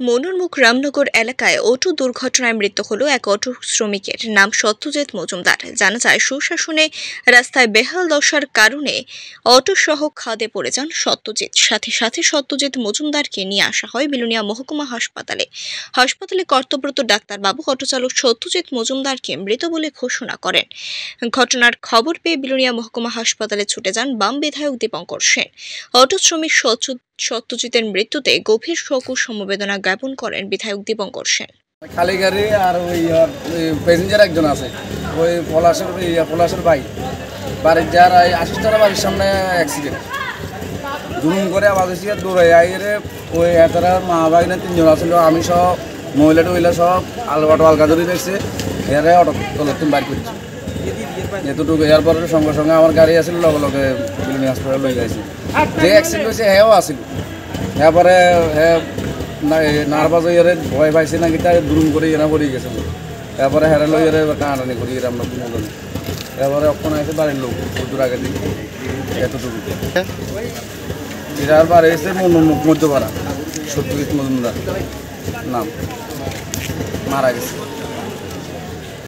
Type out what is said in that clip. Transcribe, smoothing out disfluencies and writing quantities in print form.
মনোরমুখ রামনগর এলাকায় অটো দুর্ঘটনায় মৃত্যু হল এক অটো শ্রমিকের। নাম সত্যজিৎ মজুমদার। জানা যায়, সুশাসনে রাস্তায় বেহাল দশার কারণে অটো সহ খাদে পড়ে যান সত্যজিৎ। সাথে সাথে সত্যজিৎ মজুমদারকে নিয়ে আসা হয় বিলোনিয়া মহকুমা হাসপাতালে। হাসপাতালে কর্তব্যরত ডাক্তারবাবু অটো চালক সত্যজিৎ মজুমদারকে মৃত বলে ঘোষণা করেন। ঘটনার খবর পেয়ে বিলোনিয়া মহকুমা হাসপাতালে ছুটে যান বাম বিধায়ক দীপঙ্কর সেন। অটো শ্রমিক সত্যজিতের মৃত্যুতে গভীর শোক ও সমবেদনা জ্ঞাপন করেন বিধায়ক দীপঙ্কর সেন। খালি গাড়ি আর ওই প্যাসেঞ্জার একজন আছে, ওই পলাশের ভাই বাড়ির যার আশিসটারা বাড়ির সামনে অ্যাক্সিডেন্ট দুরুম করে আওয়াজ এসে দৌড়াই আইরে ওই এতারা মা ভাই না তিনজন আসছিল, আমি সব মহিলা টহিলা সব অটো আলগা ধরে দেখছে, এরা অটো তলতুন বাইর করছে এতটুকু। এরপরে সঙ্গে সঙ্গে আমার গাড়ি আসছিল, লগে লগে বিলোনিয়া হাসপাতালে লই যাইছে। যে অ্যাক্সিডেন্ট হয়েছে হ্যাঁও আসিল, এরপরে হ্যাঁ নার্ভাস হয়ে ভয় পাইছে নাকি তাই দুরুম করে এরা পড়ে গেছে। এরপরে হেরা লই এবার টানাটানি করি আমরা দুজন। এরপরে অক্ষণ আছে বাড়ির লোক দূর আগে দিই এতটুকু। এরার বাড়ি এসে মধ্যপাড়া সত্যজিৎ মজুমদার নাম, মারা গেছে।